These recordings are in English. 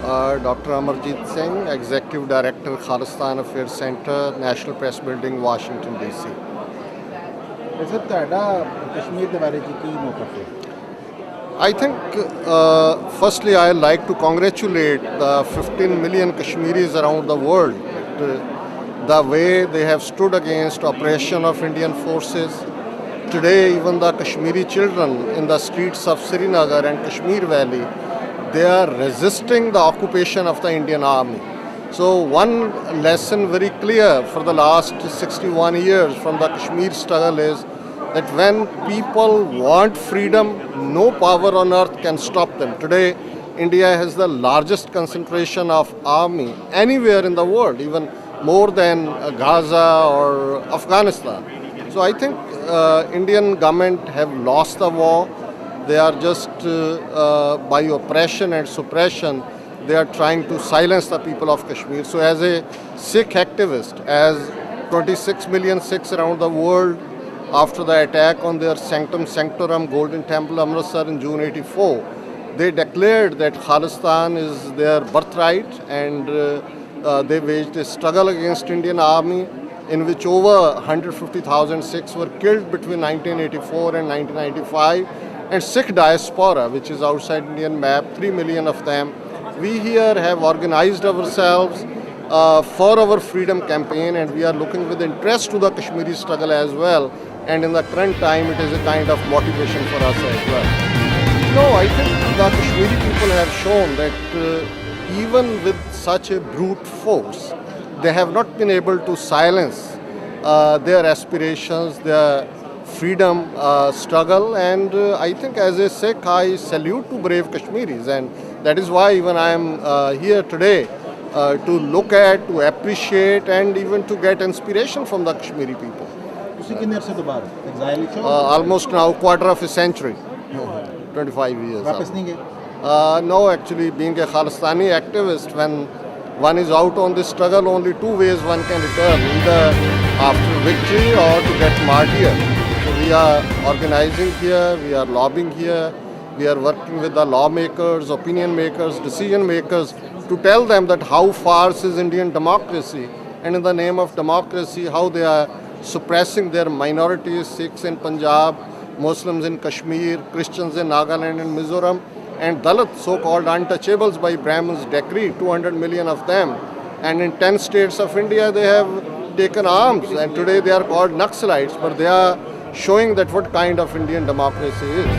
Dr. Amarjeet Singh, Executive Director, Khalistan Affairs Center, National Press Building, Washington, D.C. Sir ਤੁਹਾਡਾ ਕਸ਼ਮੀਰ ਦੇ ਬਾਰੇ 'ਚ ਕੀ ਮੌਕਫ ਹੈ? I think, firstly, I like to congratulate the 15 million Kashmiris around the world. The way they have stood against oppression of Indian forces. Today, even the Kashmiri children in the streets of Srinagar and Kashmir Valley, they are resisting the occupation of the Indian army. So one lesson very clear for the last 61 years from the Kashmir struggle is that when people want freedom, no power on earth can stop them. Today, India has the largest concentration of army anywhere in the world, even more than Gaza or Afghanistan. So I think Indian government have lost the war. They are just by oppression and suppression, they are trying to silence the people of Kashmir. So as a Sikh activist, as 26 million Sikhs around the world, after the attack on their Sanctum Sanctorum Golden Temple Amritsar in June '84, they declared that Khalistan is their birthright, and they waged a struggle against Indian army in which over 150,000 Sikhs were killed between 1984 and 1995, and Sikh diaspora, which is outside Indian map, 3 million of them. We here have organized ourselves for our freedom campaign, and we are looking with interest to the Kashmiri struggle as well. And in the current time, it is a kind of motivation for us as well. No, I think the Kashmiri people have shown that even with such a brute force, they have not been able to silence their aspirations, their freedom struggle. And I think as a Sikh, I salute to brave Kashmiris, and that is why even I am here today to look at, to appreciate, and even to get inspiration from the Kashmiri people. ਤੁਸੀਂ ਕਿੰਨੇ ਅਰਸੇ ਤੋਂ ਬਾਹਰ ਐਗਜ਼ਾਈਲ ਵਿੱਚ ਹੋ? Almost now quarter of a century, 25 years. ਵਾਪਸ ਨਹੀਂ ਗਏ? No, actually, being a Khalistani activist, when one is out on this struggle, only two ways one can return, either after victory or to get martyred. So we are organizing here, we are lobbying here, we are working with the lawmakers, opinion makers, decision makers to tell them that how farce is Indian democracy, and in the name of democracy, how they are suppressing their minorities, Sikhs in Punjab, Muslims in Kashmir, Christians in Nagaland and Mizoram, and Dalit, so-called untouchables by Brahmins decree, 200 million of them. And in 10 states of India, they have taken arms, and today they are called Naxalites, but they are showing that what kind of Indian democracy is.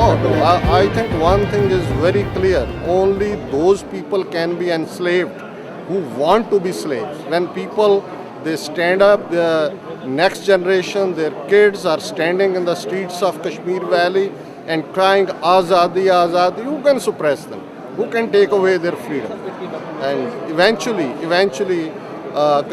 Oh, no, I think one thing is very clear. Only those people can be enslaved who want to be slaves. When people, they stand up, the next generation, their kids are standing in the streets of Kashmir Valley and crying, Azadi, Azadi, who can suppress them? Who can take away their freedom? And eventually,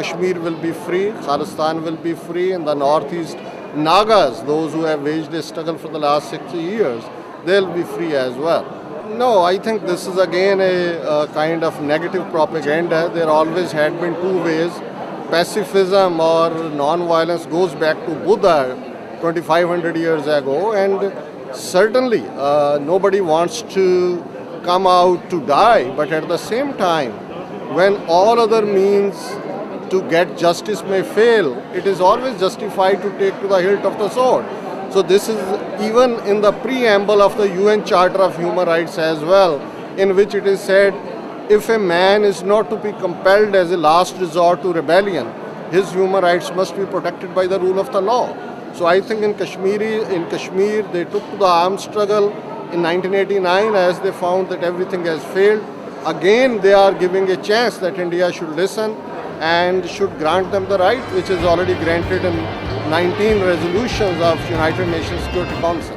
Kashmir will be free, Khalistan will be free, and the northeast Nagas, those who have waged a struggle for the last 60 years, they'll be free as well. No, I think this is again a kind of negative propaganda. There always had been two ways. Pacifism or non-violence goes back to Buddha 2500 years ago, and certainly nobody wants to come out to die, but at the same time, when all other means to get justice may fail, it is always justified to take to the hilt of the sword. So this is even in the preamble of the UN Charter of Human Rights as well, in which it is said, if a man is not to be compelled as a last resort to rebellion, his human rights must be protected by the rule of the law. So I think in Kashmir, they took to the armed struggle in 1989 as they found that everything has failed. Again, they are giving a chance that India should listen and should grant them the right, which is already granted in 19 resolutions of United Nations Security Council.